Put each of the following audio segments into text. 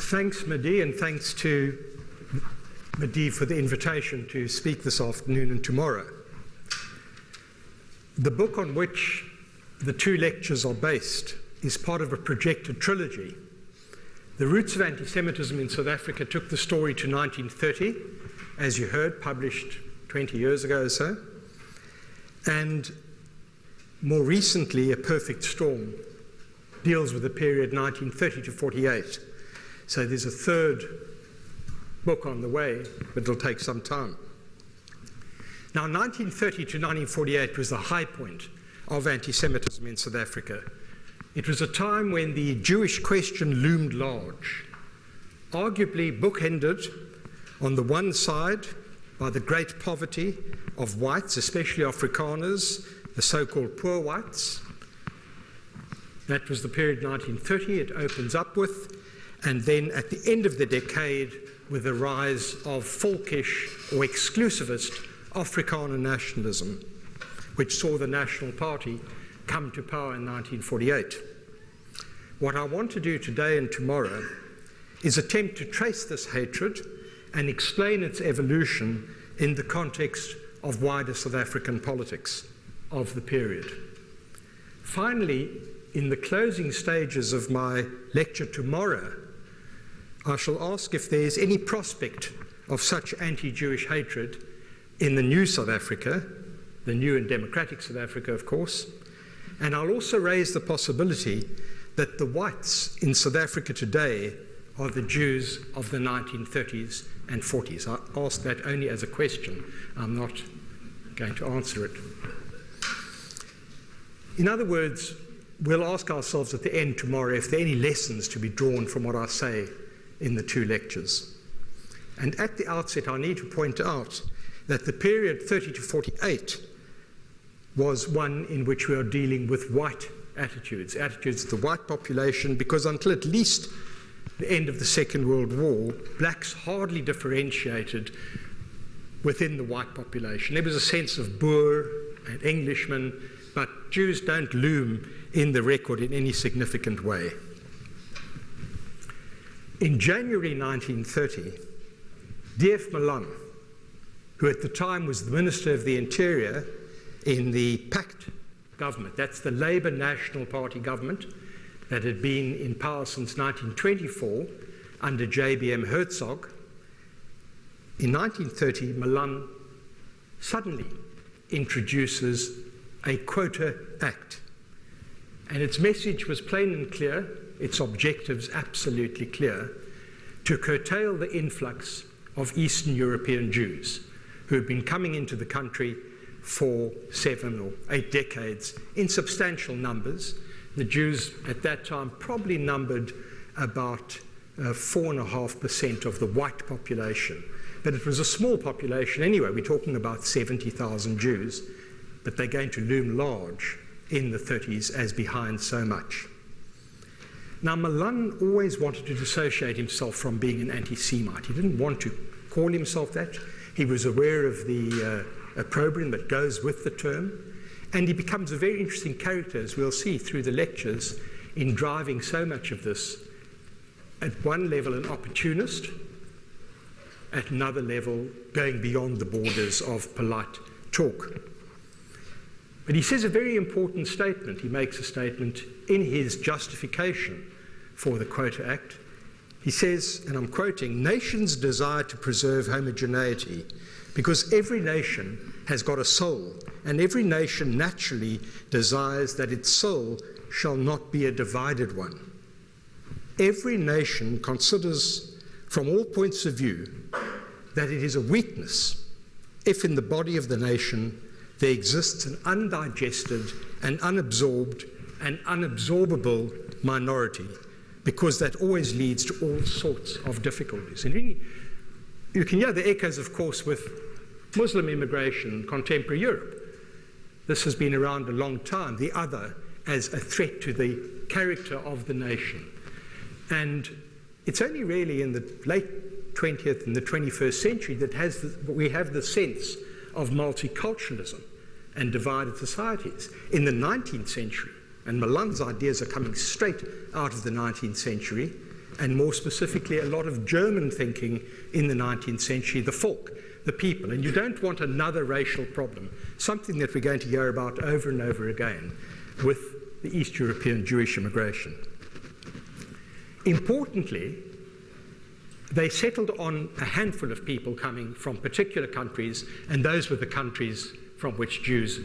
Thanks, Madi, and thanks to Madi for the invitation to speak this afternoon and tomorrow. The book on which the two lectures are based is part of a projected trilogy. The Roots of Anti-Semitism in South Africa took the story to 1930, as you heard, published 20 years ago or so. And more recently, A Perfect Storm deals with the period 1930 to 48. So there's a third book on the way, but it'll take some time. Now, 1930 to 1948 was the high point of anti-Semitism in South Africa. It was a time when the Jewish question loomed large, arguably bookended on the one side by the great poverty of whites, especially Afrikaners, the so-called poor whites. That was the period 1930 it opens up with, and then at the end of the decade with the rise of folkish or exclusivist Afrikaner nationalism, which saw the National Party come to power in 1948. What I want to do today and tomorrow is attempt to trace this hatred and explain its evolution in the context of wider South African politics of the period. Finally, in the closing stages of my lecture tomorrow, I shall ask if there is any prospect of such anti-Jewish hatred in the new South Africa, the new and democratic South Africa, of course, and I'll also raise the possibility that the whites in South Africa today are the Jews of the 1930s and 40s. I ask that only as a question. I'm not going to answer it. In other words, we'll ask ourselves at the end tomorrow if there are any lessons to be drawn from what I say in the two lectures. And at the outset, I need to point out that the period 30 to 48 was one in which we are dealing with white attitudes of the white population, because until at least the end of the Second World War, blacks hardly differentiated within the white population. There was a sense of Boer and Englishman, but Jews don't loom in the record in any significant way. In January 1930, D.F. Malan, who at the time was the Minister of the Interior in the Pact government, that's the Labour National Party government that had been in power since 1924 under J.B.M. Hertzog, in 1930, Malan suddenly introduces a Quota Act. And its message was plain and clear, its objectives absolutely clear, to curtail the influx of Eastern European Jews who had been coming into the country for 7 or 8 decades in substantial numbers. The Jews at that time probably numbered about 4.5% of the white population. But it was a small population anyway. We're talking about 70,000 Jews, but they're going to loom large in the 30s as behind so much. Now, Malan always wanted to dissociate himself from being an anti-Semite. He didn't want to call himself that. He was aware of the opprobrium that goes with the term, and he becomes a very interesting character, as we'll see through the lectures, in driving so much of this. At one level, an opportunist, at another level, going beyond the borders of polite talk. But he says a very important statement. He makes a statement in his justification for the Quota Act. He says, and I'm quoting, "Nations desire to preserve homogeneity because every nation has got a soul, and every nation naturally desires that its soul shall not be a divided one. Every nation considers from all points of view that it is a weakness if in the body of the nation there exists an undigested and unabsorbed and unabsorbable minority, because that always leads to all sorts of difficulties." And you can hear the echoes, of course, with Muslim immigration in contemporary Europe. This has been around a long time, the other as a threat to the character of the nation. And it's only really in the late 20th and the 21st century that we have the sense of multiculturalism and divided societies. In the 19th century, and Malan's ideas are coming straight out of the 19th century, and more specifically a lot of German thinking in the 19th century, the Volk, the people. And you don't want another racial problem, something that we're going to hear about over and over again with the East European Jewish immigration. Importantly, they settled on a handful of people coming from particular countries, and those were the countries from which Jews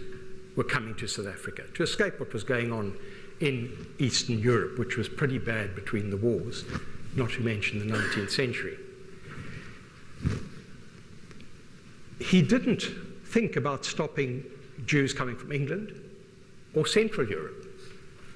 were coming to South Africa to escape what was going on in Eastern Europe, which was pretty bad between the wars, not to mention the 19th century. He didn't think about stopping Jews coming from England or Central Europe.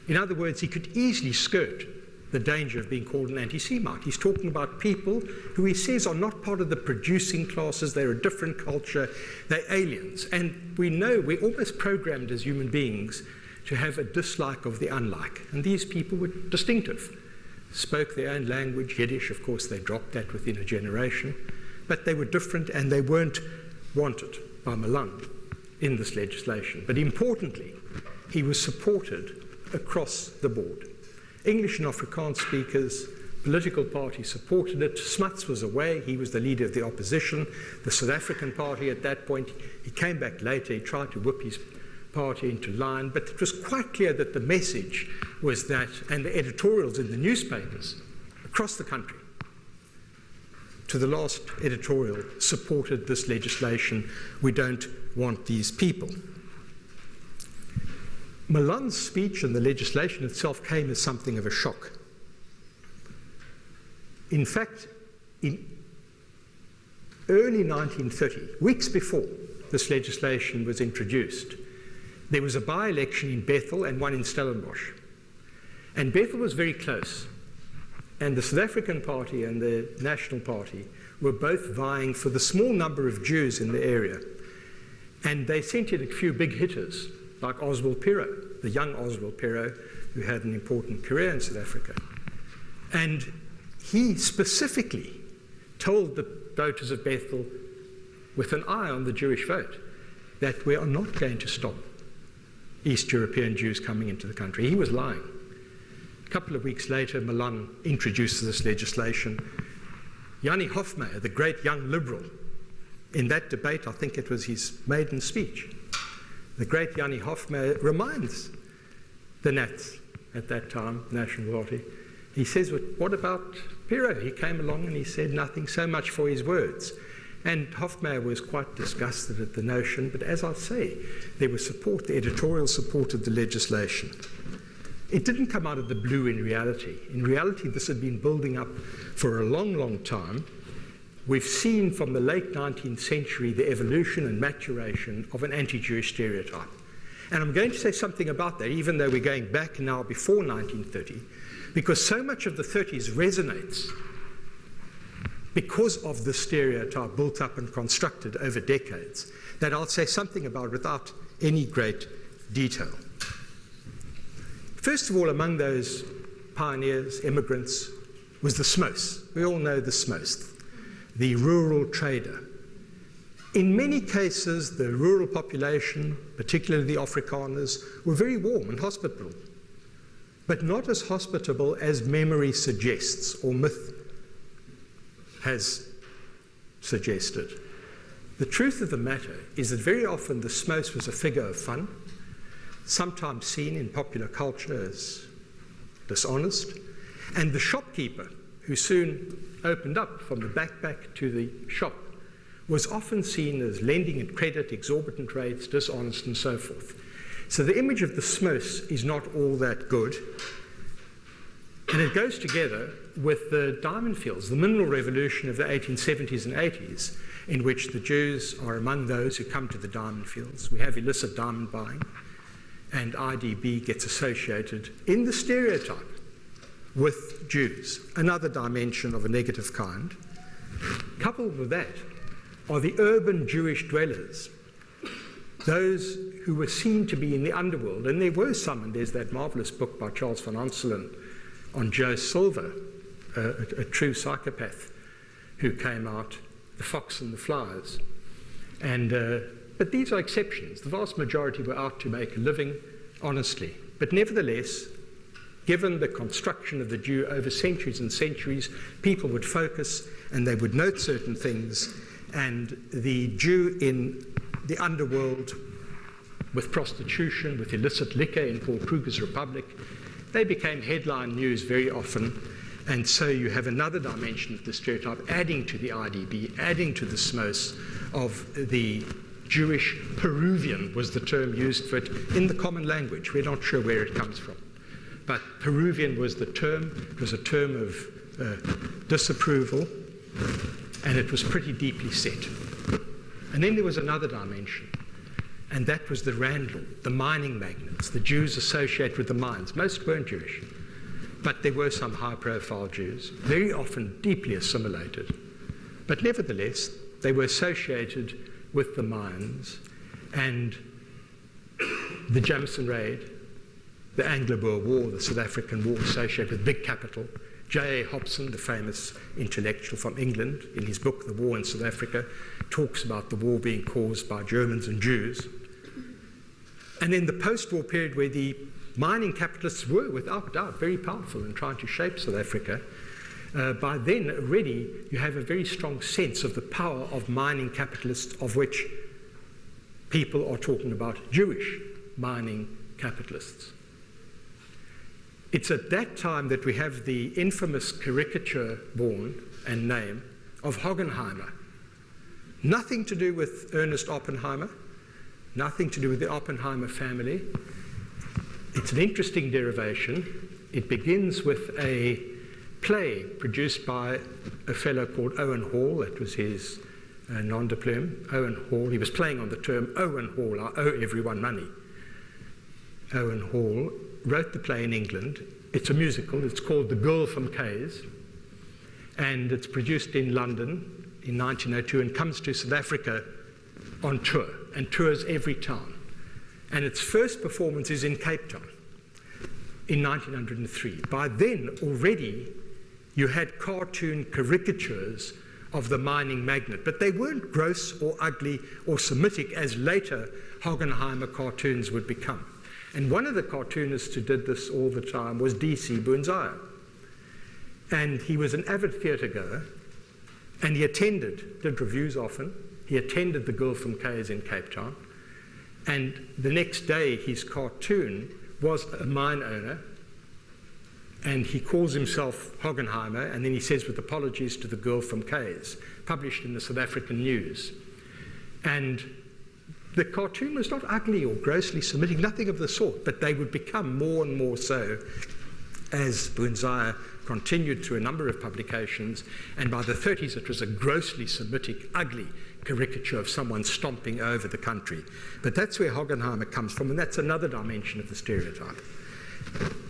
In other words, he could easily skirt the danger of being called an anti-Semite. He's talking about people who he says are not part of the producing classes, they're a different culture, they're aliens. And we know we're almost programmed as human beings to have a dislike of the unlike. And these people were distinctive, spoke their own language, Yiddish, of course they dropped that within a generation, but they were different and they weren't wanted by Milan in this legislation. But importantly, he was supported across the board. English and Afrikaans speakers, political parties supported it. Smuts was away, he was the leader of the opposition. The South African party at that point, he came back later, he tried to whip his party into line, but it was quite clear that the message was that, and the editorials in the newspapers across the country, to the last editorial, supported this legislation. We don't want these people. Milan's speech and the legislation itself came as something of a shock. In fact, in early 1930, weeks before this legislation was introduced, there was a by-election in Bethel and one in Stellenbosch. And Bethel was very close. And the South African Party and the National Party were both vying for the small number of Jews in the area. And they sent in a few big hitters, like Oswald Piron, the young Oswald Piron, who had an important career in South Africa. And he specifically told the voters of Bethel, with an eye on the Jewish vote, that we are not going to stop East European Jews coming into the country. He was lying. A couple of weeks later, Milan introduced this legislation. Jannie Hofmeyr, the great young liberal, in that debate, I think it was his maiden speech, the great Jannie Hofmeyr reminds the Nats at that time, National Party. He says, well, what about Piron? He came along and he said nothing, so much for his words. And Hofmeyr was quite disgusted at the notion, but as I say, there was support, the editorial supported the legislation. It didn't come out of the blue in reality. In reality, this had been building up for a long, long time. We've seen from the late 19th century the evolution and maturation of an anti-Jewish stereotype. And I'm going to say something about that, even though we're going back now before 1930, because so much of the 30s resonates because of the stereotype built up and constructed over decades, that I'll say something about without any great detail. First of all, among those pioneers, immigrants, was the Smos. We all know the Smos, the rural trader. In many cases, the rural population, particularly the Afrikaners, were very warm and hospitable, but not as hospitable as memory suggests or myth has suggested. The truth of the matter is that very often the Smos was a figure of fun, sometimes seen in popular culture as dishonest, and the shopkeeper, who soon opened up from the backpack to the shop, was often seen as lending at credit, exorbitant rates, dishonest, and so forth. So the image of the Smos is not all that good. And it goes together with the diamond fields, the mineral revolution of the 1870s and 80s, in which the Jews are among those who come to the diamond fields. We have illicit diamond buying, and IDB gets associated in the stereotype with Jews, another dimension of a negative kind. Coupled with that are the urban Jewish dwellers, those who were seen to be in the underworld, and there were some, and there's that marvelous book by Charles van Onselen on Joe Silver, a true psychopath who came out, The Fox and the Flies. And, but these are exceptions. The vast majority were out to make a living honestly. But nevertheless, given the construction of the Jew over centuries and centuries, people would focus and they would note certain things, and the Jew in the underworld, with prostitution, with illicit liquor in Paul Kruger's Republic, they became headline news very often. And so you have another dimension of the stereotype, adding to the IDB, adding to the SMOS of the Jewish Peruvian, was the term used for it in the common language. We're not sure where it comes from. But Peruvian was the term. It was a term of disapproval, and it was pretty deeply set. And then there was another dimension, and that was the Randall, the mining magnates, the Jews associated with the mines. Most weren't Jewish, but there were some high-profile Jews, very often deeply assimilated. But nevertheless, they were associated with the mines, and the Jameson Raid, the Anglo Boer War, the South African War associated with big capital. J.A. Hobson, the famous intellectual from England, in his book, The War in South Africa, talks about the war being caused by Germans and Jews. And in the post-war period, where the mining capitalists were, without doubt, very powerful in trying to shape South Africa, by then already you have a very strong sense of the power of mining capitalists, of which people are talking about Jewish mining capitalists. It's at that time that we have the infamous caricature born and name of Hoggenheimer. Nothing to do with Ernest Oppenheimer, nothing to do with the Oppenheimer family. It's an interesting derivation. It begins with a play produced by a fellow called Owen Hall. That was his nom de plume, Owen Hall. He was playing on the term Owen Hall, I owe everyone money. Owen Hall wrote the play in England. It's a musical. It's called The Girl from Kays, and it's produced in London in 1902 and comes to South Africa on tour, and tours every town. And its first performance is in Cape Town in 1903. By then, already, you had cartoon caricatures of the mining magnate, but they weren't gross or ugly or Semitic as later Hoggenheimer cartoons would become. And one of the cartoonists who did this all the time was D.C. Bunzaya. And he was an avid theatre goer, and he did reviews often. He attended The Girl from Kays in Cape Town. And the next day, his cartoon was a mine owner, and he calls himself Hoggenheimer, and then he says, with apologies to The Girl from Kays, published in the South African News. And the cartoon was not ugly or grossly Semitic, nothing of the sort, but they would become more and more so as Bunzaya continued through a number of publications, and by the 30s it was a grossly Semitic, ugly caricature of someone stomping over the country. But that's where Hoggenheimer comes from, and that's another dimension of the stereotype.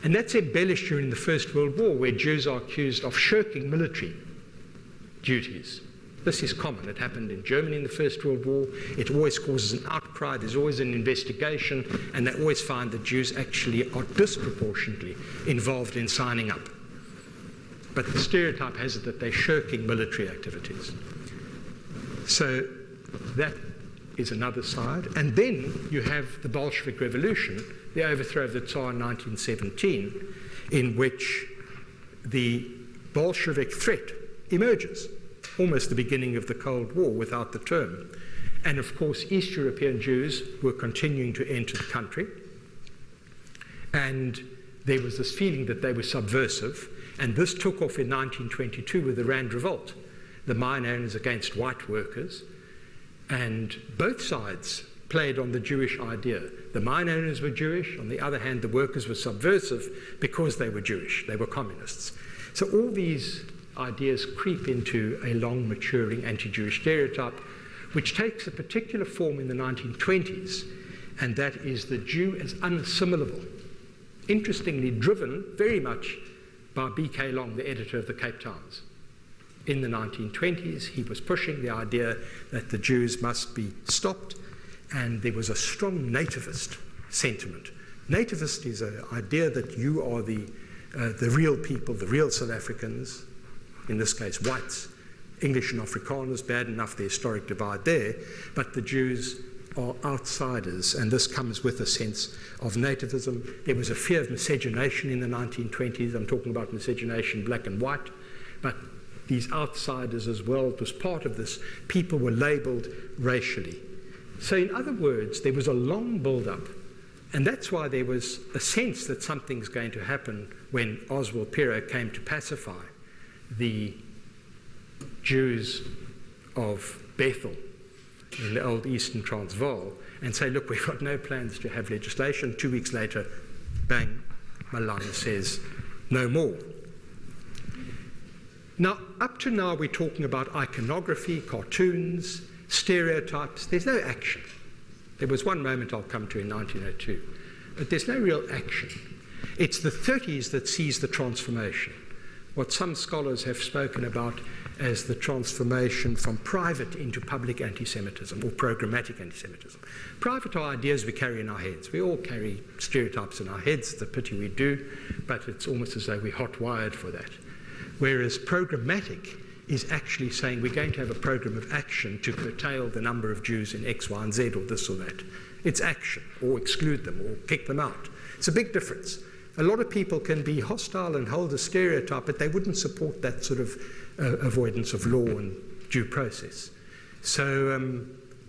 And that's embellished during the First World War, where Jews are accused of shirking military duties. This is common. It happened in Germany in the First World War. It always causes an outcry. There's always an investigation, and they always find that Jews actually are disproportionately involved in signing up. But the stereotype has it that they're shirking military activities. So that is another side. And then you have the Bolshevik Revolution, the overthrow of the Tsar in 1917, in which the Bolshevik threat emerges, almost the beginning of the Cold War without the term. And of course, East European Jews were continuing to enter the country. And there was this feeling that they were subversive. And this took off in 1922 with the Rand Revolt, the mine owners against white workers. And both sides played on the Jewish idea. The mine owners were Jewish. On the other hand, the workers were subversive because they were Jewish. They were communists. So all these ideas creep into a long maturing anti-Jewish stereotype, which takes a particular form in the 1920s, and that is the Jew as unassimilable. Interestingly driven very much by B.K. Long, the editor of the Cape Times. In the 1920s, he was pushing the idea that the Jews must be stopped, and there was a strong nativist sentiment. Nativist is an idea that you are the real people, the real South Africans, in this case whites, English and Afrikaners, bad enough the historic divide there, but the Jews are outsiders, and this comes with a sense of nativism. There was a fear of miscegenation in the 1920s. I'm talking about miscegenation, black and white, but these outsiders as well, it was part of this. People were labelled racially. So in other words, there was a long build-up, and that's why there was a sense that something's going to happen when Oswald Piron came to pacify the Jews of Bethel in the old Eastern Transvaal and say, look, we've got no plans to have legislation. 2 weeks later, bang, Milan says, no more. Now, up to now, we're talking about iconography, cartoons, stereotypes. There's no action. There was one moment I'll come to in 1902, but there's no real action. It's the 30s that sees the transformation, what some scholars have spoken about as the transformation from private into public anti-Semitism or programmatic anti-Semitism. Private are ideas we carry in our heads. We all carry stereotypes in our heads. It's a pity we do, but it's almost as though we're hot-wired for that. Whereas programmatic is actually saying we're going to have a program of action to curtail the number of Jews in X, Y, and Z, or this or that. It's action, or exclude them, or kick them out. It's a big difference. A lot of people can be hostile and hold a stereotype, but they wouldn't support that sort of avoidance of law and due process. So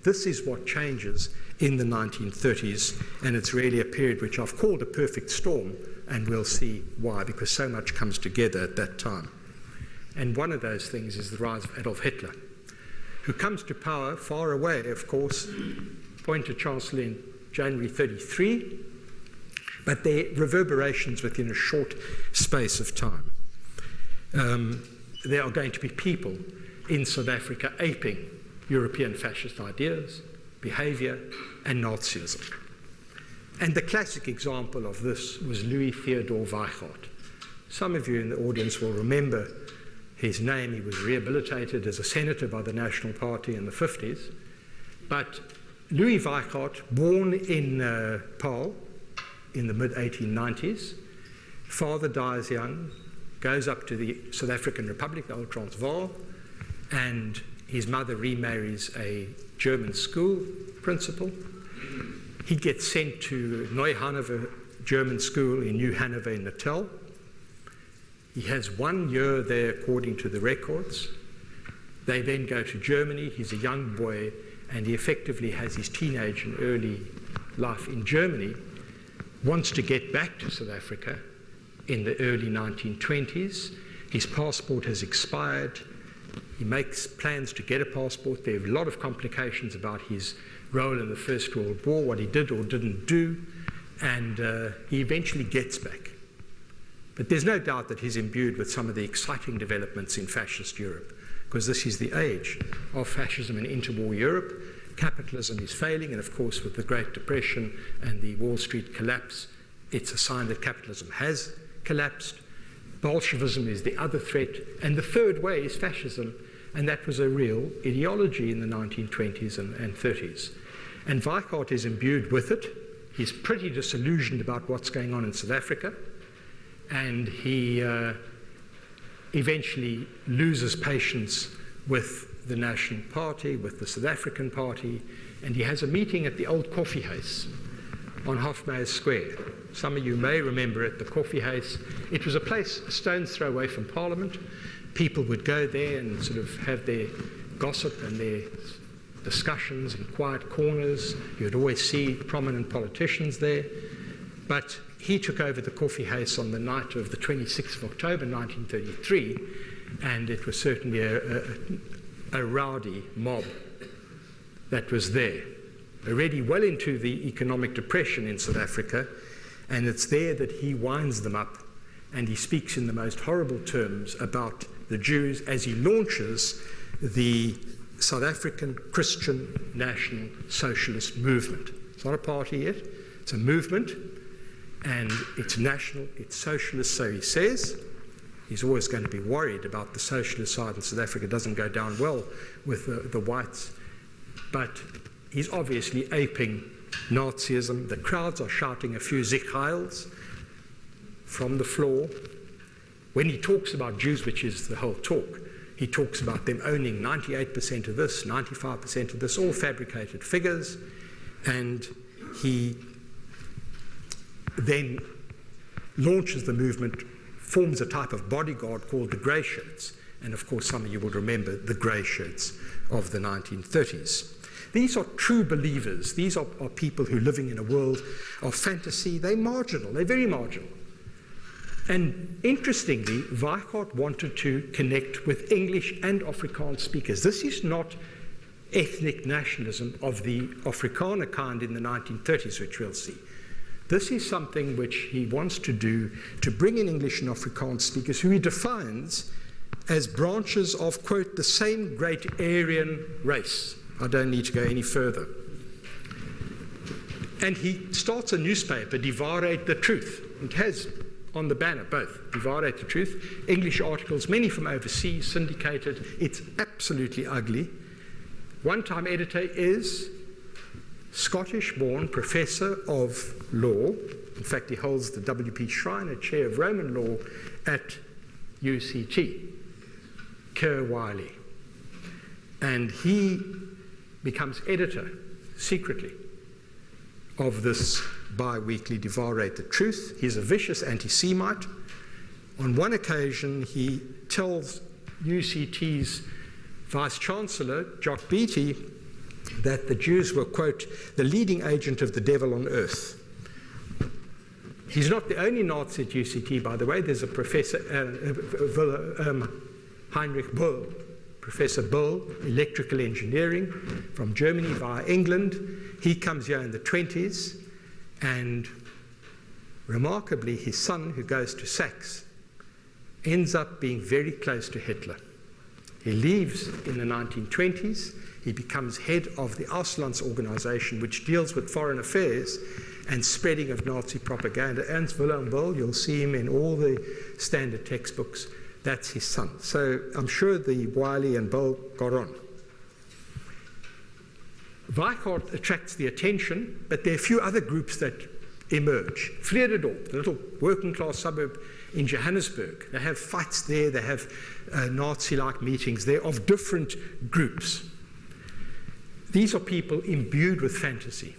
this is what changes in the 1930s, and it's really a period which I've called a perfect storm, and we'll see why, because so much comes together at that time. And one of those things is the rise of Adolf Hitler, who comes to power far away, of course, appointed Chancellor in January 1933, but there are reverberations within a short space of time. There are going to be people in South Africa aping European fascist ideas, behaviour, and Nazism. And the classic example of this was Louis Theodore Weichert. Some of you in the audience will remember his name. He was rehabilitated as a senator by the National Party in the 50s. But Louis Weichert, born in Paarl in the mid-1890s, father dies young, goes up to the South African Republic, the old Transvaal, and his mother remarries a German school principal. He gets sent to Neu-Hanover German School in New Hanover in Natal. He has 1 year there according to the records. They then go to Germany. He's a young boy, and he effectively has his teenage and early life in Germany, wants to get back to South Africa in the early 1920s. His passport has expired. He makes plans to get a passport. There are a lot of complications about his role in the First World War, what he did or didn't do, and he eventually gets back. But there's no doubt that he's imbued with some of the exciting developments in fascist Europe, because this is the age of fascism in interwar Europe. Capitalism is failing, and of course with the Great Depression and the Wall Street collapse, it's a sign that capitalism has collapsed. Bolshevism is the other threat, and the third way is fascism, and that was a real ideology in the 1920s and 30s. And Weichert is imbued with it. He's pretty disillusioned about what's going on in South Africa, and he eventually loses patience with the National Party, with the South African Party, and he has a meeting at the old coffee house on Hofmeyer Square. Some of you may remember it, the coffee house. It was a place a stone's throw away from Parliament. People would go there and sort of have their gossip and their discussions in quiet corners. You'd always see prominent politicians there. But he took over the coffee house on the night of the 26th of October 1933, and it was certainly a rowdy mob that was there, already well into the economic depression in South Africa, and it's there that he winds them up, and he speaks in the most horrible terms about the Jews as he launches the South African Christian National Socialist Movement. It's not a party yet, it's a movement, and it's national, it's socialist, so he says. He's always going to be worried about the socialist side in South Africa. It doesn't go down well with the whites, but he's obviously aping Nazism. The crowds are shouting a few Sieg Heils from the floor. When he talks about Jews, which is the whole talk, he talks about them owning 98% of this, 95% of this, all fabricated figures. And he then launches the movement, forms a type of bodyguard called the Grey Shirts. And of course, some of you will remember the Grey Shirts of the 1930s. These are true believers. These are people who are living in a world of fantasy. They're marginal. They're very marginal. And interestingly, Weikart wanted to connect with English and Afrikaans speakers. This is not ethnic nationalism of the Afrikaner kind in the 1930s, which we'll see. This is something which he wants to do to bring in English and Afrikaans speakers, who he defines as branches of, quote, the same great Aryan race. I don't need to go any further. And he starts a newspaper, Die Waarheid, the Truth. It has on the banner both, Die Waarheid, the Truth, English articles, many from overseas, syndicated. It's absolutely ugly. One-time editor is Scottish-born professor of law. In fact, he holds the W.P. Schreiner Chair of Roman Law at UCT, Kerr Wiley. And he becomes editor, secretly, of this bi-weekly Die Waarheid, the Truth. He's a vicious anti-Semite. On one occasion, he tells UCT's Vice-Chancellor, Jock Beattie, that the Jews were, quote, the leading agent of the devil on earth. He's not the only Nazi at UCT, by the way. There's a professor, Heinrich Bull, Professor Bull, electrical engineering from Germany via England. He comes here in the 20s, and remarkably, his son, who goes to Sachs, ends up being very close to Hitler. He leaves in the 1920s. He becomes head of the Auslands organization, which deals with foreign affairs and spreading of Nazi propaganda. Ernst Wilhelm Bull, you'll see him in all the standard textbooks. That's his son. So I'm sure the Wiley and Bull got on. Weikart attracts the attention, but there are a few other groups that emerge. Vredendorp, the little working class suburb in Johannesburg. They have fights there, they have Nazi-like meetings there of different groups. These are people imbued with fantasy,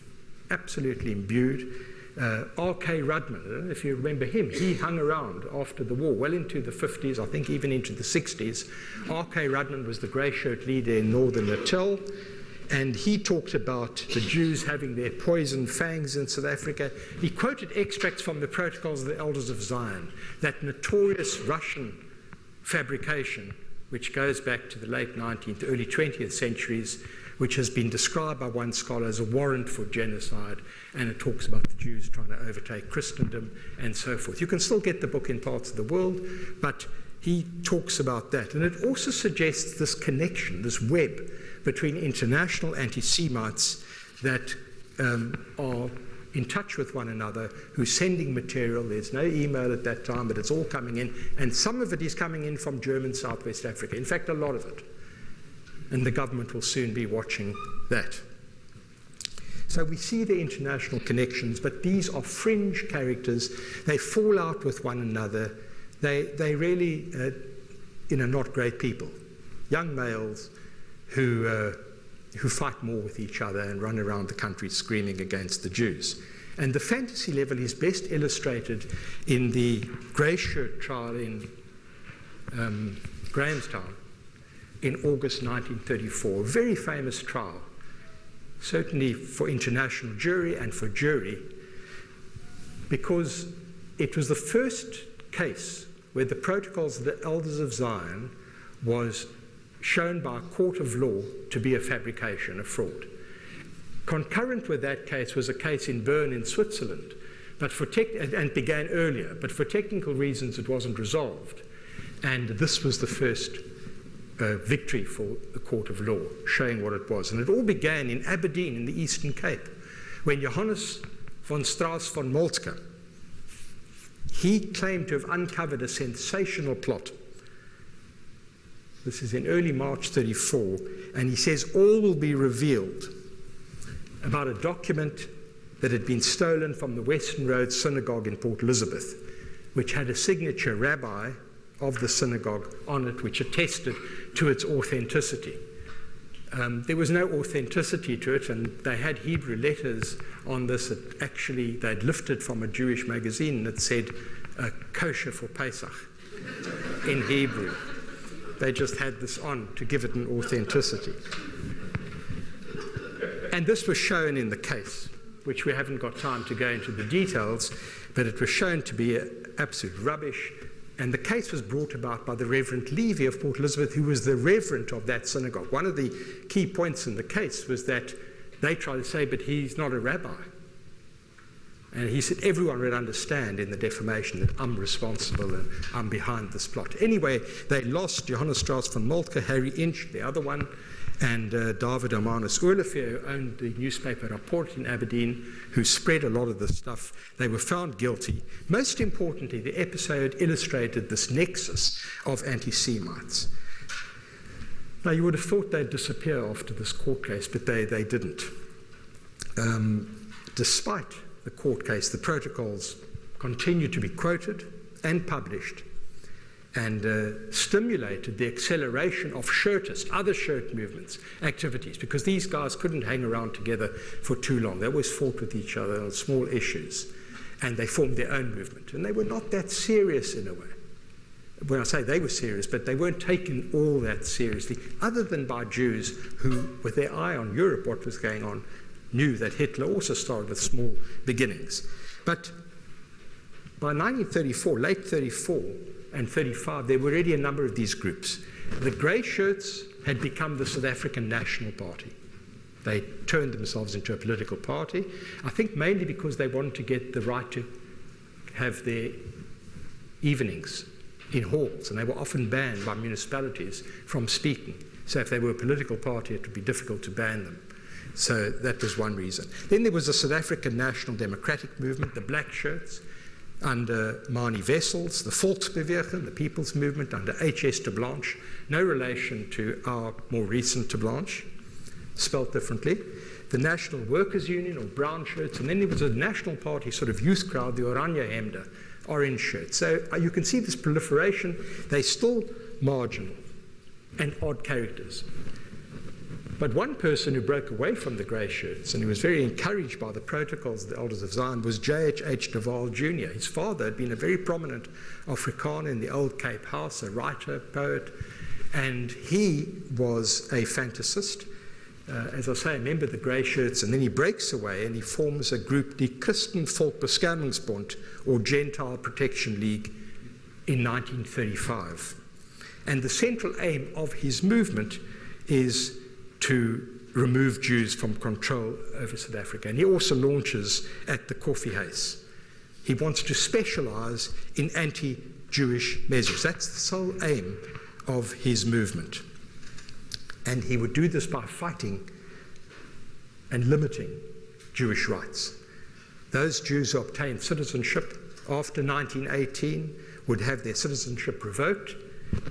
absolutely imbued. R.K. Rudman, I don't know if you remember him, he hung around after the war, well into the 50s, I think even into the 60s. R.K. Rudman was the grey shirt leader in northern Natal, and he talked about the Jews having their poison fangs in South Africa. He quoted extracts from the Protocols of the Elders of Zion, that notorious Russian fabrication, which goes back to the late 19th, early 20th centuries, which has been described by one scholar as a warrant for genocide, and it talks about the Jews trying to overtake Christendom and so forth. You can still get the book in parts of the world, but he talks about that. And it also suggests this connection, this web between international anti-Semites that are in touch with one another, who's sending material. There's no email at that time, but it's all coming in. And some of it is coming in from German Southwest Africa. In fact, a lot of it. And the government will soon be watching that. So we see the international connections, but these are fringe characters. They fall out with one another. They really, not great people. Young males who fight more with each other and run around the country screaming against the Jews. And the fantasy level is best illustrated in the grey shirt trial in Grahamstown in August 1934, a very famous trial, certainly for international jury and for jury, because it was the first case where the Protocols of the Elders of Zion was shown by a court of law to be a fabrication, a fraud. Concurrent with that case was a case in Bern in Switzerland, and began earlier, but for technical reasons it wasn't resolved. And this was the first victory for the court of law, showing what it was. And it all began in Aberdeen in the Eastern Cape, when Johannes von Strauss von Moltke, he claimed to have uncovered a sensational plot. This is in early March 34, and he says all will be revealed about a document that had been stolen from the Western Road Synagogue in Port Elizabeth, which had a signature rabbi of the synagogue on it, which attested to its authenticity. There was no authenticity to it, and they had Hebrew letters on this that actually they'd lifted from a Jewish magazine that said kosher for Pesach in Hebrew. They just had this on to give it an authenticity. And this was shown in the case, which we haven't got time to go into the details, but it was shown to be absolute rubbish. And the case was brought about by the Reverend Levy of Port Elizabeth, who was the reverend of that synagogue. One of the key points in the case was that they tried to say, but he's not a rabbi. And he said, everyone would understand in the defamation that I'm responsible and I'm behind this plot. Anyway, they lost Johannes Strauss van Moltke, Harry Inch, the other one, and David Hermanus Olivier, who owned the newspaper Rapport in Aberdeen, who spread a lot of this stuff. They were found guilty. Most importantly, the episode illustrated this nexus of anti-Semites. Now, you would have thought they'd disappear after this court case, but they didn't. Despite the court case, the protocols continued to be quoted and published, and stimulated the acceleration of shirtist, other shirt movements, activities, because these guys couldn't hang around together for too long. They always fought with each other on small issues, and they formed their own movement. And they were not that serious in a way. When I say they were serious, but they weren't taken all that seriously, other than by Jews who, with their eye on Europe, what was going on, knew that Hitler also started with small beginnings. But by 1934, late 34, and 35, there were already a number of these groups. The grey shirts had become the South African National Party. They turned themselves into a political party, I think mainly because they wanted to get the right to have their evenings in halls, and they were often banned by municipalities from speaking. So if they were a political party, it would be difficult to ban them. So that was one reason. Then there was the South African National Democratic Movement, the black shirts, under Manie Wessels, the Volksbeweging, the People's Movement, under H.S. de Blanche, no relation to our more recent de Blanche, spelt differently, the National Workers' Union, or brown shirts, and then there was a National Party sort of youth crowd, the Oranje Hemde, orange shirts. So you can see this proliferation. They're still marginal and odd characters. But one person who broke away from the grey shirts, and he was very encouraged by the protocols of the Elders of Zion, was J.H.H. de Waal Jr. His father had been a very prominent Afrikaner in the Old Cape House, a writer, poet, and he was a fantasist. As I say, a member of the grey shirts, and then he breaks away and he forms a group, the Christen Volksbeschermingsbond, or Gentile Protection League, in 1935. And the central aim of his movement is to remove Jews from control over South Africa. And he also launches at the Koffiehuis. He wants to specialize in anti-Jewish measures. That's the sole aim of his movement. And he would do this by fighting and limiting Jewish rights. Those Jews who obtained citizenship after 1918 would have their citizenship revoked,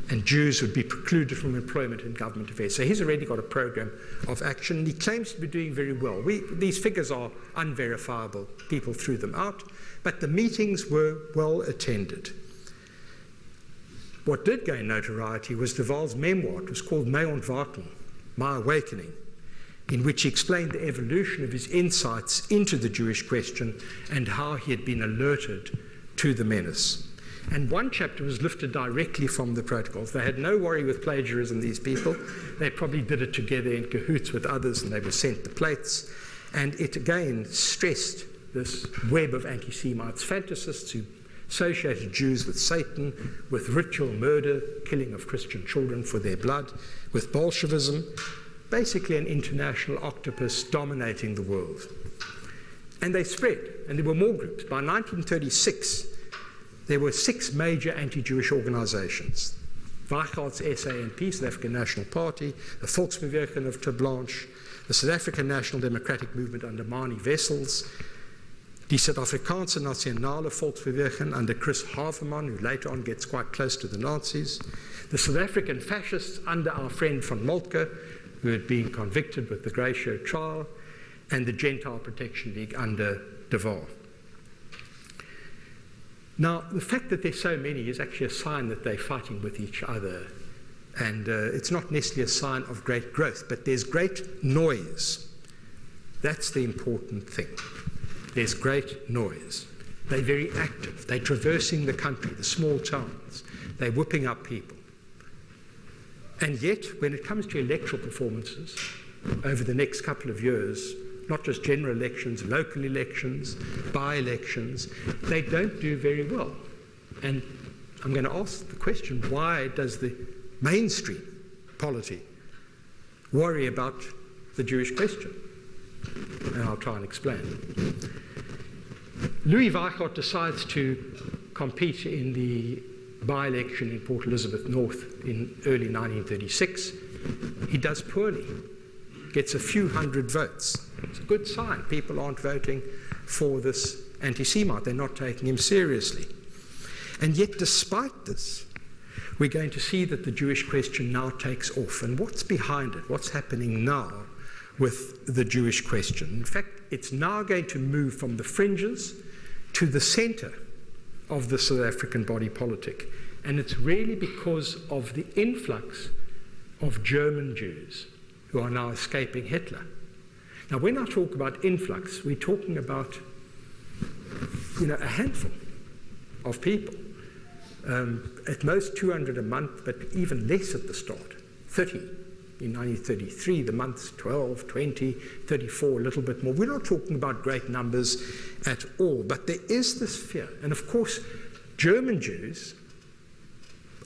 and Jews would be precluded from employment in government affairs. So he's already got a program of action, and he claims to be doing very well. These figures are unverifiable. People threw them out, but the meetings were well attended. What did gain notoriety was de Waal's memoir. It was called My Ontwaking, My Awakening, in which he explained the evolution of his insights into the Jewish question and how he had been alerted to the menace. And one chapter was lifted directly from the protocols. They had no worry with plagiarism, these people. They probably did it together in cahoots with others, and they were sent the plates. And it again stressed this web of anti-Semites, fantasists who associated Jews with Satan, with ritual murder, killing of Christian children for their blood, with Bolshevism, basically an international octopus dominating the world. And they spread, and there were more groups. By 1936, there were 6 major anti-Jewish organizations: Weichardt's SANP, South African National Party, the Volksbeweging of de Blanche, the South African National Democratic Movement under Manie Wessels, die Suid-Afrikaanse Nasionale Volksbeweging under Chris Haverman, who later on gets quite close to the Nazis, the South African fascists under our friend van Moltke, who had been convicted with the grey shirt trial, and the Gentile Protection League under de Waal. Now, the fact that there's so many is actually a sign that they're fighting with each other And it's not necessarily a sign of great growth, but there's great noise. That's the important thing. There's great noise. They're very active. They're traversing the country, the small towns. They're whipping up people. And yet, when it comes to electoral performances over the next couple of years, not just general elections, local elections, by-elections, they don't do very well. And I'm going to ask the question, why does the mainstream polity worry about the Jewish question? And I'll try and explain. Louis Weichert decides to compete in the by-election in Port Elizabeth North in early 1936. He does poorly, gets a few hundred votes. It's a good sign. People aren't voting for this anti-Semite. They're not taking him seriously. And yet, despite this, we're going to see that the Jewish question now takes off. And what's behind it? What's happening now with the Jewish question? In fact, it's now going to move from the fringes to the center of the South African body politic. And it's really because of the influx of German Jews who are now escaping Hitler. Now, when I talk about influx, we're talking about, a handful of people. At most 200 a month, but even less at the start, 30. In 1933, the months 12, 20, 34, a little bit more. We're not talking about great numbers at all, but there is this fear. And of course, German Jews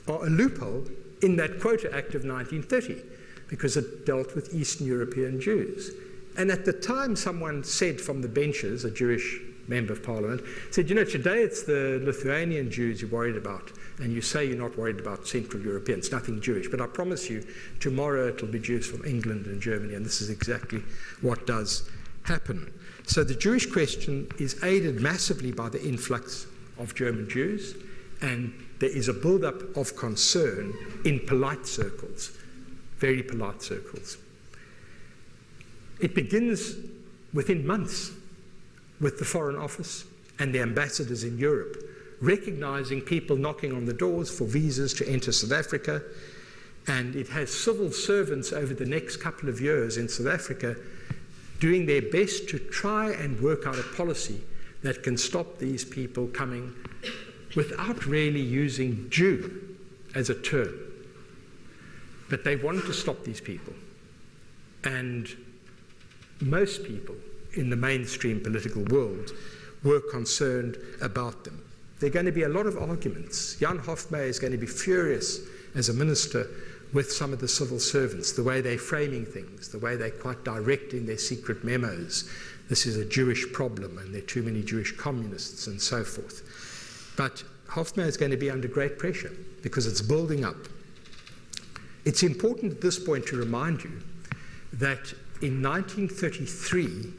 are a loophole in that Quota Act of 1930, because it dealt with Eastern European Jews. And at the time, someone said from the benches, a Jewish member of parliament, said, today it's the Lithuanian Jews you're worried about, and you say you're not worried about Central Europeans, nothing Jewish. But I promise you, tomorrow it'll be Jews from England and Germany, and this is exactly what does happen. So the Jewish question is aided massively by the influx of German Jews, and there is a build-up of concern in polite circles, very polite circles. It begins within months with the Foreign Office and the ambassadors in Europe recognizing people knocking on the doors for visas to enter South Africa, and it has civil servants over the next couple of years in South Africa doing their best to try and work out a policy that can stop these people coming without really using Jew as a term. But they want to stop these people, and most people in the mainstream political world were concerned about them. There are going to be a lot of arguments. Jan Hofmeyr is going to be furious as a minister with some of the civil servants, the way they're framing things, the way they're quite direct in their secret memos. This is a Jewish problem and there are too many Jewish communists and so forth. But Hofmeyr is going to be under great pressure because it's building up. It's important at this point to remind you that in 1933,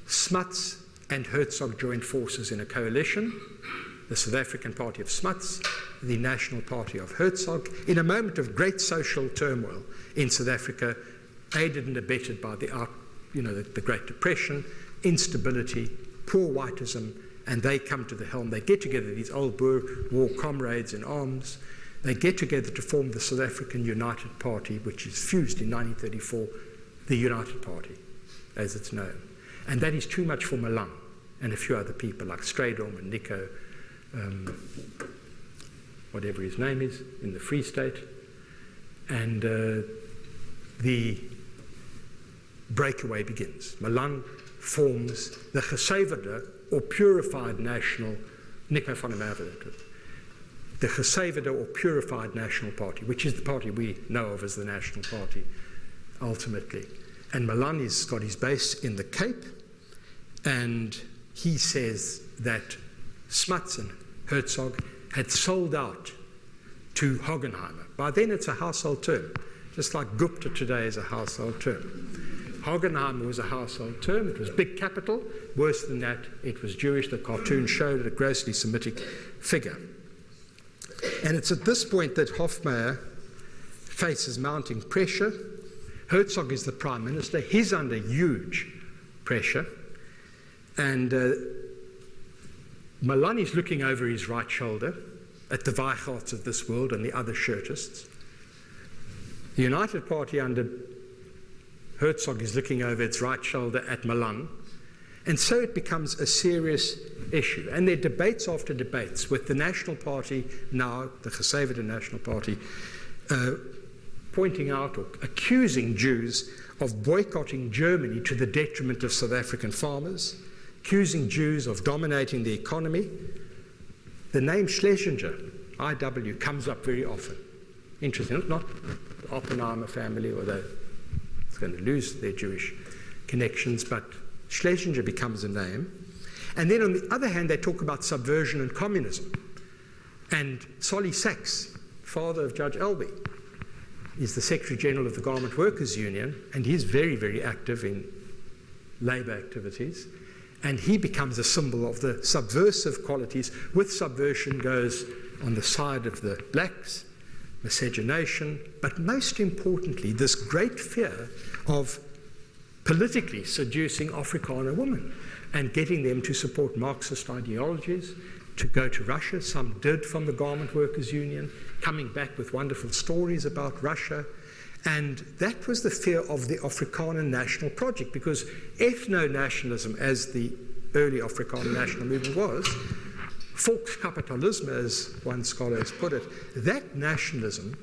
Smuts and Herzog joined forces in a coalition, the South African Party of Smuts, the National Party of Herzog, in a moment of great social turmoil in South Africa, aided and abetted by the Great Depression, instability, poor whiteism, and they come to the helm. They get together, these old Boer War comrades in arms. They get together to form the South African United Party, which is fused in 1934, the United Party, as it's known. And that is too much for Malan and a few other people like Strydom and Nico, whatever his name is, in the Free State. And the breakaway begins. Malan forms the Gesaverde, or Purified National, Nico van der Merwe, the Gesaverde, or Purified National Party, which is the party we know of as the National Party, ultimately. And Malan has got his base in the Cape, and he says that Smuts and Herzog had sold out to Hockenheimer. By then it's a household term, just like Gupta today is a household term. Hockenheimer was a household term. It was big capital. Worse than that, it was Jewish. The cartoon showed a grossly Semitic figure. And it's at this point that Hofmeyr faces mounting pressure. Herzog is the prime minister. He's under huge pressure. And Malan is looking over his right shoulder at the Weicherts of this world and the other shirtists. The United Party under Herzog is looking over its right shoulder at Milan, and so it becomes a serious issue. And there are debates after debates with the National Party now, the Conservative National Party, pointing out or accusing Jews of boycotting Germany to the detriment of South African farmers, accusing Jews of dominating the economy. The name Schlesinger, IW, comes up very often. Interesting, not the Oppenheimer family, although it's going to lose their Jewish connections, but Schlesinger becomes a name. And then on the other hand, they talk about subversion and communism. And Solly Sachs, father of Judge Albee, is the Secretary General of the Garment Workers Union, and he's very, very active in labour activities. And he becomes a symbol of the subversive qualities. With subversion goes on the side of the blacks, miscegenation, but most importantly, this great fear of politically seducing Afrikaner women and getting them to support Marxist ideologies, to go to Russia. Some did from the Garment Workers Union, coming back with wonderful stories about Russia. And that was the fear of the Afrikaner national project, because ethno-nationalism, as the early Afrikaner national movement was, Volkskapitalism, as one scholar has put it, that nationalism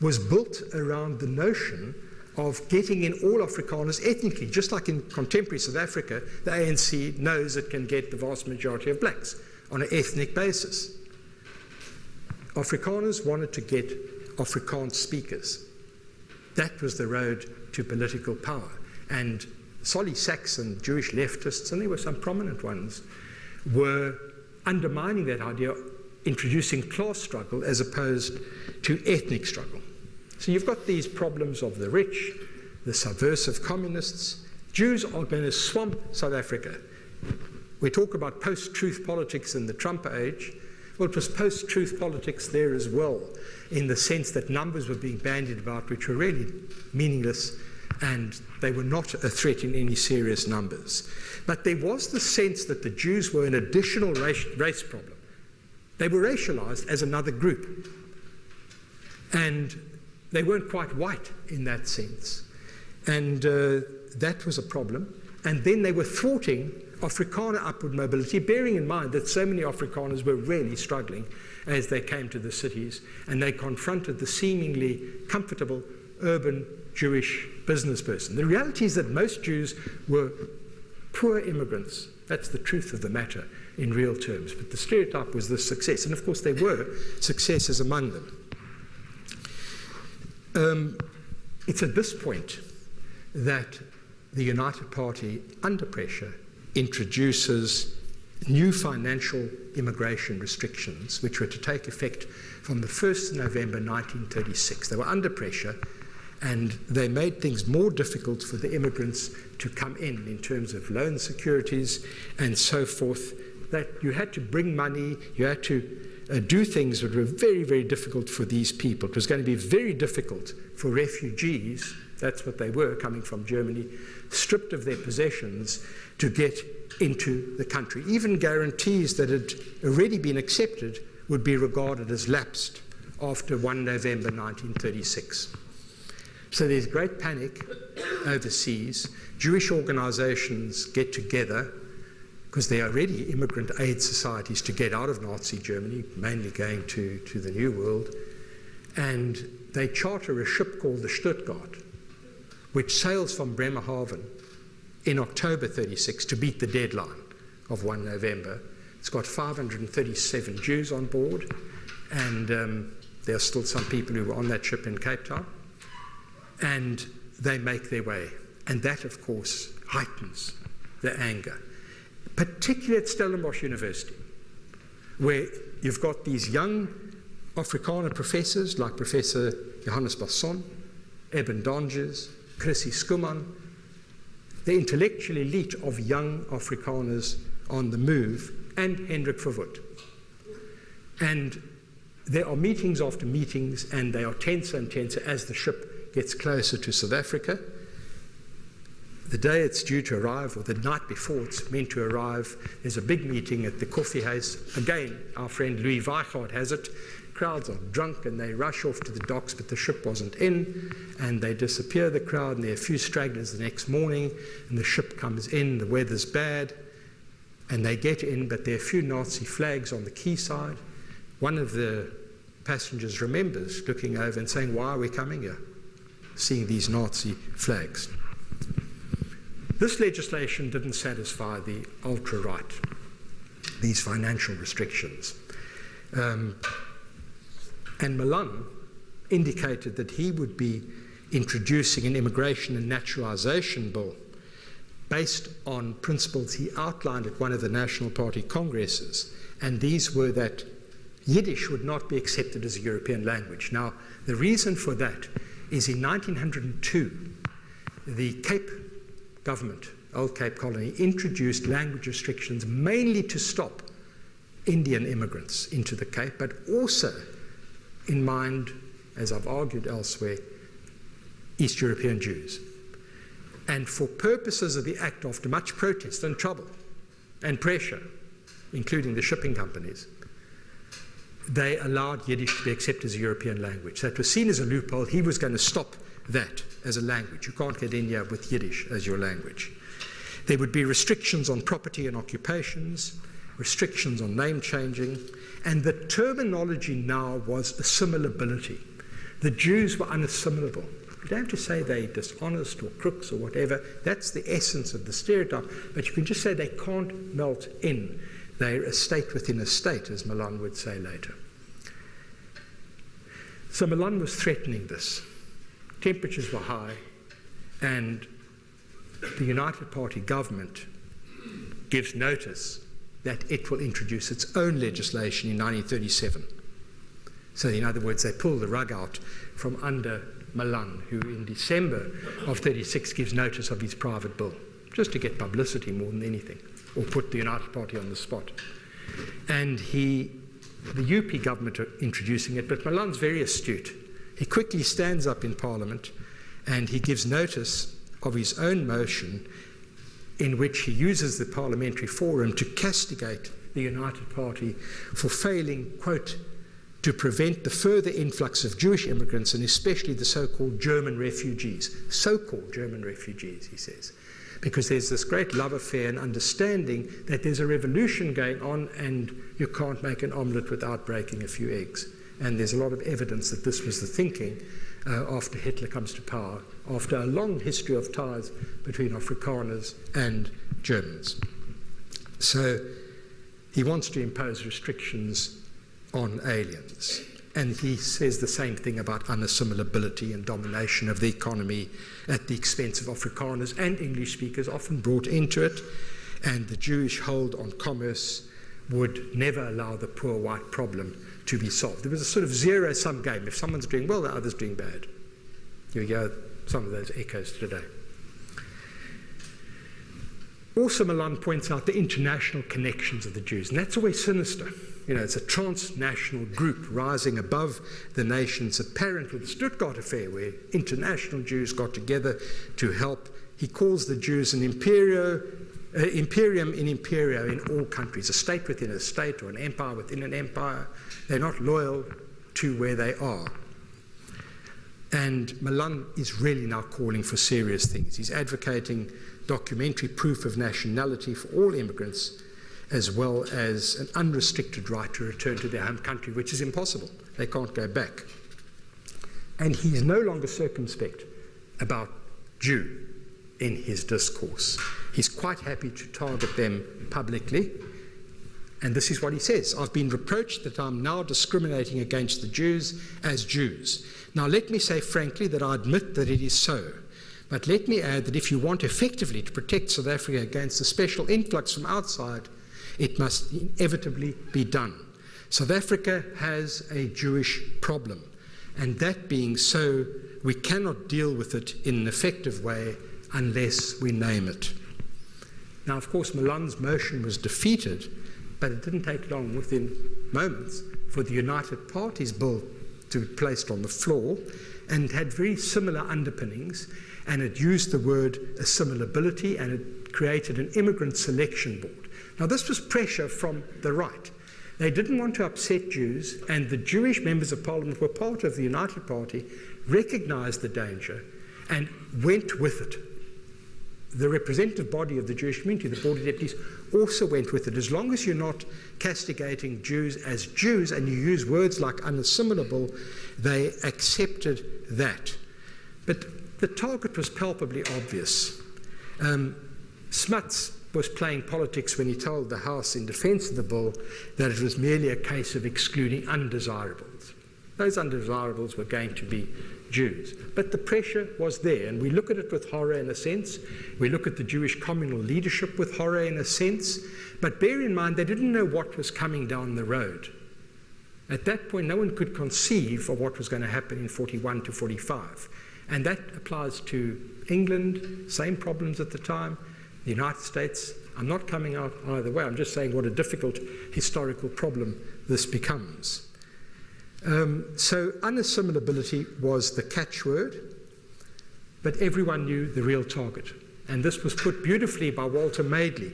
was built around the notion of getting in all Afrikaners ethnically. Just like in contemporary South Africa, the ANC knows it can get the vast majority of blacks on an ethnic basis. Afrikaners wanted to get Afrikaans speakers. That was the road to political power. And Solly Sachs and Jewish leftists, and there were some prominent ones, were undermining that idea, introducing class struggle as opposed to ethnic struggle. So you've got these problems of the rich, the subversive communists. Jews are going to swamp South Africa. We talk about post-truth politics in the Trump age. Well, it was post-truth politics there as well, in the sense that numbers were being bandied about which were really meaningless, and they were not a threat in any serious numbers. But there was the sense that the Jews were an additional race problem. They were racialized as another group. And they weren't quite white in that sense. And that was a problem. And then they were thwarting Afrikaner upward mobility, bearing in mind that so many Afrikaners were really struggling as they came to the cities, and they confronted the seemingly comfortable urban Jewish business person. The reality is that most Jews were poor immigrants. That's the truth of the matter in real terms. But the stereotype was the success. And of course there were successes among them. It's at this point that the United Party, under pressure, introduces new financial immigration restrictions which were to take effect from the 1st of November 1936. They were under pressure, and they made things more difficult for the immigrants to come in terms of loan securities and so forth, that you had to bring money, you had to do things that were very, very difficult for these people. It was going to be very difficult for refugees, that's what they were, coming from Germany, stripped of their possessions, to get into the country. Even guarantees that had already been accepted would be regarded as lapsed after 1 November 1936. So there's great panic overseas. Jewish organizations get together, because there are already immigrant aid societies to get out of Nazi Germany, mainly going to the New World, and they charter a ship called the Stuttgart, which sails from Bremerhaven in October 36 to beat the deadline of 1 November. It's got 537 Jews on board, and there are still some people who were on that ship in Cape Town, and they make their way. And that, of course, heightens the anger, particularly at Stellenbosch University, where you've got these young Afrikaner professors like Professor Johannes Basson, Eben Donges, Chrissy Skuman, the intellectual elite of young Afrikaners on the move, and Hendrik Verwoerd. And there are meetings after meetings, and they are tenser and tenser as the ship gets closer to South Africa. The day it's due to arrive, or the night before it's meant to arrive, there's a big meeting at the coffee house. Again, our friend Louis Weichard has it. crowds are drunk and they rush off to the docks, but the ship wasn't in, and they disappear, the crowd, and there are a few stragglers the next morning, and the ship comes in, the weather's bad, and they get in, but there are a few Nazi flags on the quayside. One of the passengers remembers looking over and saying, "Why are we coming here?" Seeing these Nazi flags. This legislation didn't satisfy the ultra-right, these financial restrictions. And Milan indicated that he would be introducing an immigration and naturalization bill based on principles he outlined at one of the National Party congresses, and these were that Yiddish would not be accepted as a European language. Now, the reason for that is in 1902, the Cape government, Old Cape Colony, introduced language restrictions mainly to stop Indian immigrants into the Cape, but also in mind, as I've argued elsewhere, East European Jews. And for purposes of the Act, after much protest and trouble and pressure, including the shipping companies, they allowed Yiddish to be accepted as a European language. So it was seen as a loophole. He was going to stop that as a language. You can't get in here with Yiddish as your language. There would be restrictions on property and occupations, restrictions on name changing, and the terminology now was assimilability. The Jews were unassimilable. You don't have to say they're dishonest or crooks or whatever. That's the essence of the stereotype. But you can just say they can't melt in. They're a state within a state, as Milan would say later. So Milan was threatening this. Temperatures were high, and the United Party government gives notice that it will introduce its own legislation in 1937. So in other words, they pull the rug out from under Milan, who in December of 36 gives notice of his private bill, just to get publicity more than anything, or put the United Party on the spot. And the UP government are introducing it, but Milan's very astute. He quickly stands up in Parliament and he gives notice of his own motion in which he uses the parliamentary forum to castigate the United Party for failing, quote, to prevent the further influx of Jewish immigrants and especially the so-called German refugees. So-called German refugees, he says, because there's this great love affair and understanding that there's a revolution going on and you can't make an omelette without breaking a few eggs. And there's a lot of evidence that this was the thinking after Hitler comes to power, after a long history of ties between Afrikaners and Germans. So he wants to impose restrictions on aliens. And he says the same thing about unassimilability and domination of the economy at the expense of Afrikaners and English speakers, often brought into it. And the Jewish hold on commerce would never allow the poor white problem to be solved. There was a sort of zero-sum game. If someone's doing well, the other's doing bad. You hear some of those echoes today. Also, Milan points out the international connections of the Jews, and that's always sinister. You know, it's a transnational group rising above the nations, apparent with the Stuttgart affair, where international Jews got together to help. He calls the Jews an imperium in imperio in all countries, a state within a state or an empire within an empire. They're not loyal to where they are. And Milan is really now calling for serious things. He's advocating documentary proof of nationality for all immigrants, as well as an unrestricted right to return to their home country, which is impossible. They can't go back. And he's no longer circumspect about Jew in his discourse. He's quite happy to target them publicly. And this is what he says: I've been reproached that I'm now discriminating against the Jews as Jews. Now let me say frankly that I admit that it is so. But let me add that if you want effectively to protect South Africa against the special influx from outside, it must inevitably be done. South Africa has a Jewish problem, and that being so, we cannot deal with it in an effective way unless we name it. Now, of course, Milan's motion was defeated, but it didn't take long, within moments, for the United Party's bill to be placed on the floor, and it had very similar underpinnings, and it used the word assimilability, and it created an immigrant selection board. Now, this was pressure from the right. They didn't want to upset Jews, and the Jewish members of parliament were part of the United Party, recognized the danger, and went with it. The representative body of the Jewish community, the Board of Deputies, also went with it. As long as you're not castigating Jews as Jews and you use words like unassimilable, they accepted that. But the target was palpably obvious. Smuts was playing politics when he told the House in defense of the bill that it was merely a case of excluding undesirables. Those undesirables were going to be Jews. But the pressure was there, and we look at it with horror in a sense. We look at the Jewish communal leadership with horror in a sense. But bear in mind, they didn't know what was coming down the road. At that point, no one could conceive of what was going to happen in 41 to 45. And that applies to England, same problems at the time. The United States, I'm not coming out either way. I'm just saying what a difficult historical problem this becomes. So unassimilability was the catchword, but everyone knew the real target. And this was put beautifully by Walter Madeley,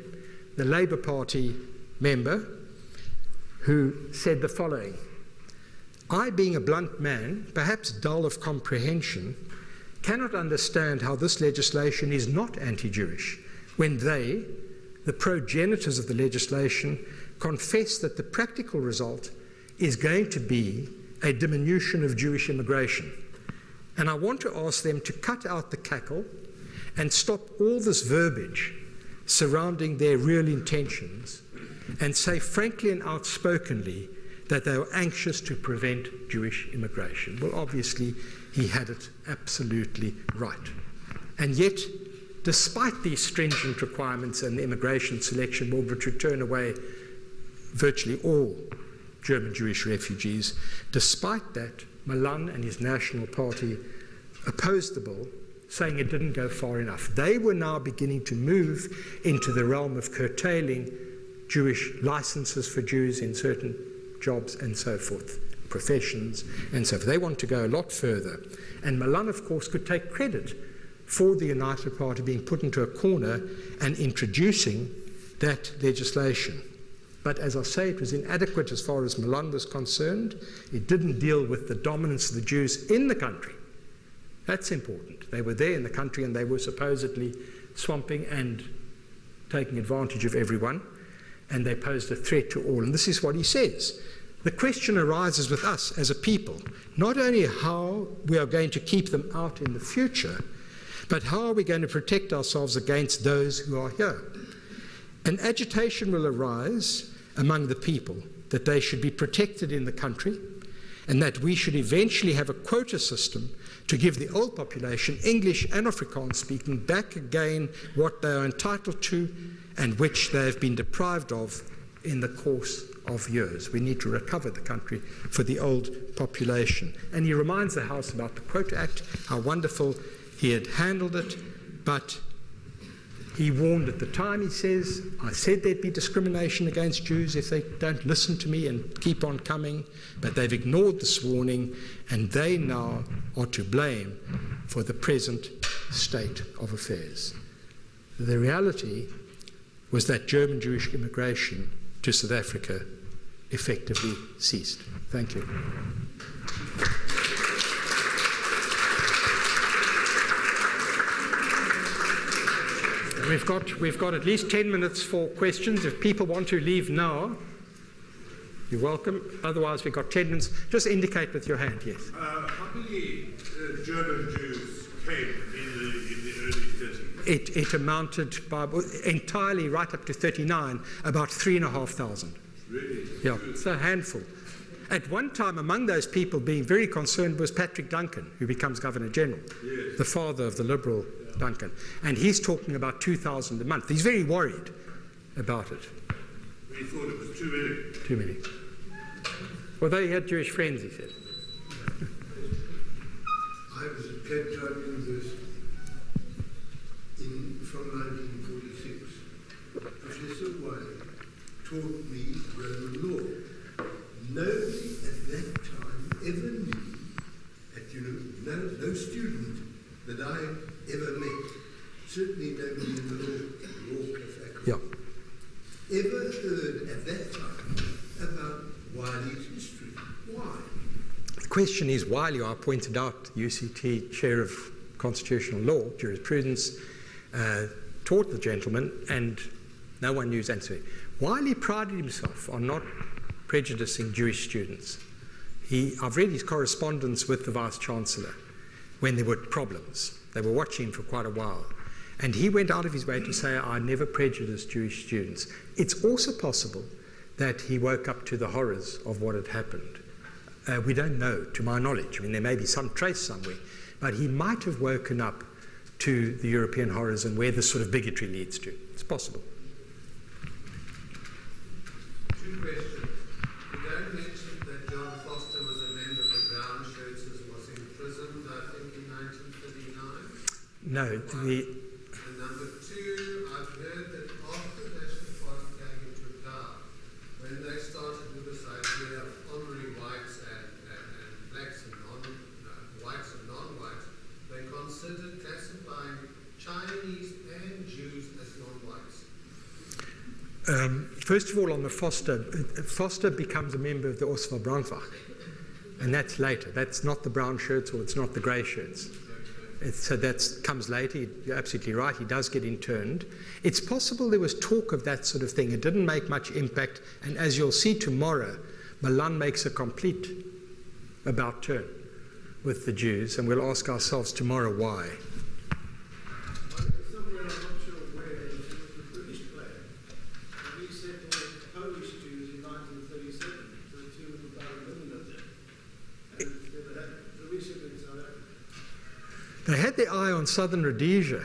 the Labour Party member, who said the following: I, being a blunt man, perhaps dull of comprehension, cannot understand how this legislation is not anti-Jewish, when they, the progenitors of the legislation, confess that the practical result is going to be a diminution of Jewish immigration. And I want to ask them to cut out the cackle and stop all this verbiage surrounding their real intentions and say frankly and outspokenly that they were anxious to prevent Jewish immigration. Well, obviously, he had it absolutely right. And yet, despite these stringent requirements and the immigration selection law, which would turn away virtually all German Jewish refugees, despite that, Milan and his National Party opposed the bill, saying it didn't go far enough. They were now beginning to move into the realm of curtailing Jewish licenses for Jews in certain jobs and so forth, professions and so forth. They want to go a lot further. And Milan, of course, could take credit for the United Party being put into a corner and introducing that legislation. But as I say, it was inadequate as far as Milan was concerned. It didn't deal with the dominance of the Jews in the country. That's important. They were there in the country and they were supposedly swamping and taking advantage of everyone, and they posed a threat to all. And this is what he says. The question arises with us as a people, not only how we are going to keep them out in the future, but how are we going to protect ourselves against those who are here? An agitation will arise among the people that they should be protected in the country and that we should eventually have a quota system to give the old population, English and Afrikaans speaking, back again what they are entitled to and which they have been deprived of in the course of years. We need to recover the country for the old population. And he reminds the House about the Quota Act, how wonderful he had handled it, but he warned at the time, he says, I said there'd be discrimination against Jews if they don't listen to me and keep on coming, but they've ignored this warning, and they now are to blame for the present state of affairs. The reality was that German Jewish immigration to South Africa effectively ceased. Thank you. We've got at least 10 minutes for questions. If people want to leave now, you're welcome. Otherwise, we've got 10 minutes. Just indicate with your hand, yes. How many German Jews came in the early 30s? It amounted by entirely right up to 39, about 3,500. Really? Yeah, it's a handful. At one time, among those people being very concerned was Patrick Duncan, who becomes Governor General, yes, the father of the Liberal Duncan. And he's talking about 2,000 a month. He's very worried about it. He thought it was too many. Too many. Although he had Jewish friends, he said. I was at Cape Town University from 1946. Professor Wiley taught me Roman law. Nobody at that time ever knew, no student that I ever met, certainly nobody in the law faculty, yeah, ever heard at that time about Wiley's history. Why? The question is, Wiley, I pointed out, UCT Chair of Constitutional Law, Jurisprudence, taught the gentleman, and no one knew his answer. Wiley prided himself on not prejudicing Jewish students. I've read his correspondence with the Vice-Chancellor when there were problems. They were watching him for quite a while. And he went out of his way to say, I never prejudiced Jewish students. It's also possible that he woke up to the horrors of what had happened. We don't know, to my knowledge. I mean, there may be some trace somewhere. But he might have woken up to the European horrors and where this sort of bigotry leads to. It's possible. Two questions. You don't mention that John Foster was a member of the Brown Shirts and was imprisoned, I think, in 1939? No. And number two, I've heard that after the National Party came into power, when they started with this idea of honouring whites and blacks and whites and non-whites, they considered classifying Chinese and Jews as non-whites. First of all, on the Foster becomes a member of the Oswald Piron, and that's later. That's not the brown shirts or it's not the grey shirts. So that comes later. You're absolutely right. He does get interned. It's possible there was talk of that sort of thing. It didn't make much impact. And as you'll see tomorrow, Milan makes a complete about turn with the Jews, and we'll ask ourselves tomorrow why. Somewhere, I'm not sure where, it was the British plan. And he settled Polish Jews in 1937 for the tune of about 1 million of them. And the recent in South Africa. They had their eye on southern Rhodesia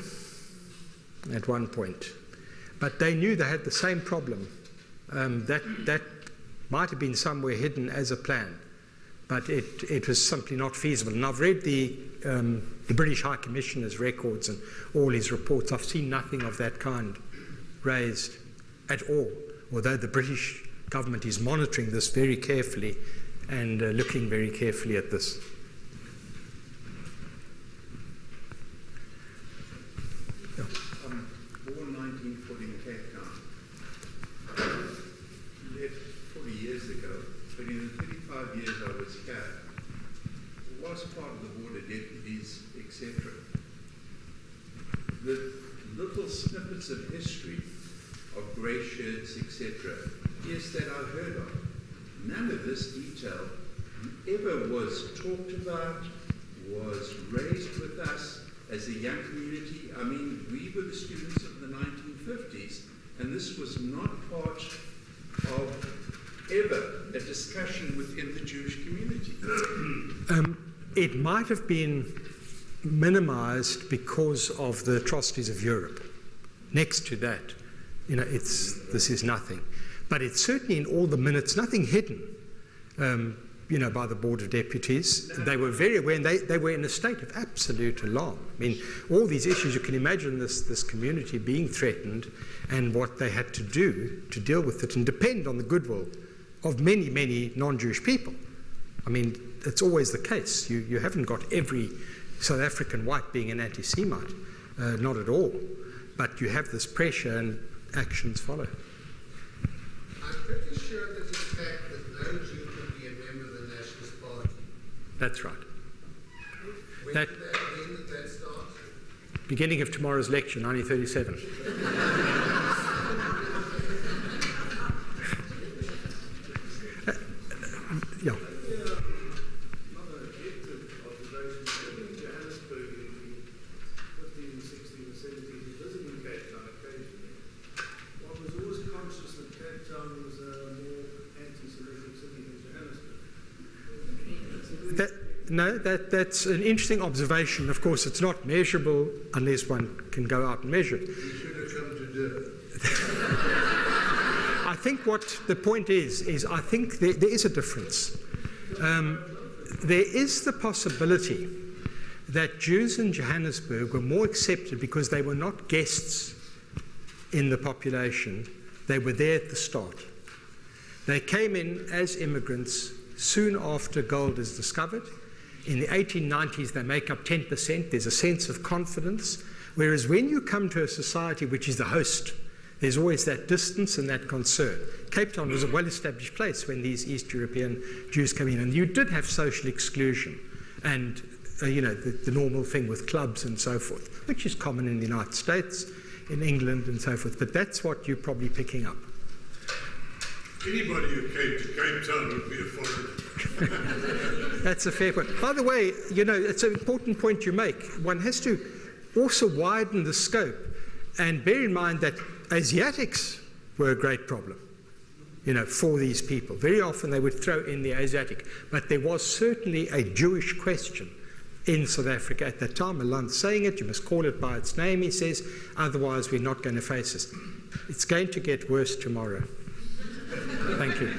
at one point, but they knew they had the same problem. That might have been somewhere hidden as a plan, but it was simply not feasible. And I've read the British High Commissioner's records and all his reports. I've seen nothing of that kind raised at all, although the British government is monitoring this very carefully and looking very carefully at this. Born 1940 in Cape Town. Left 40 years ago, but in the 35 years I was here, was part of the border deputies, etc. The little snippets of history of grey shirts, etc., yes, that I've heard of. None of this detail ever was talked about, was raised with us as a young community. I mean, we were the students of the 1950s, and this was not part of ever a discussion within the Jewish community. It might have been minimized because of the atrocities of Europe. Next to that, this is nothing. But it's certainly in all the minutes, nothing hidden, by the Board of Deputies. They were very aware, and they were in a state of absolute alarm. I mean, all these issues, you can imagine this community being threatened and what they had to do to deal with it and depend on the goodwill of many, many non-Jewish people. I mean, it's always the case. You haven't got every South African white being an anti-Semite, not at all. But you have this pressure and actions follow. I'm pretty sure that the fact that no Jew can be a member of the Nationalist Party. That's right. When did that start? Beginning of tomorrow's lecture, 1937. Yeah. Another objective observation in Johannesburg in the 15th, 16th, 17th, visiting Cape Town occasionally, one was always conscious that Cape Town was a more anti-Semitic city than Johannesburg. That's an interesting observation. Of course, it's not measurable unless one can go out and measure it. You should have come to do I think what the point is I think there is a difference. There is the possibility that Jews in Johannesburg were more accepted because they were not guests in the population. They were there at the start. They came in as immigrants soon after gold is discovered. In the 1890s, they make up 10%. There's a sense of confidence. Whereas when you come to a society which is the host There's always that distance and that concern. Cape Town was a well-established place when these East European Jews came in, and you did have social exclusion and the normal thing with clubs and so forth, which is common in the United States, in England and so forth. But that's what you're probably picking up. Anybody who came to Cape Town would be a foreigner. That's a fair point. By the way, it's an important point you make. One has to also widen the scope and bear in mind that Asiatics were a great problem, for these people. Very often they would throw in the Asiatic, but there was certainly a Jewish question in South Africa at that time. Milan's saying it, you must call it by its name, he says, otherwise we're not going to face it. It's going to get worse tomorrow. Thank you.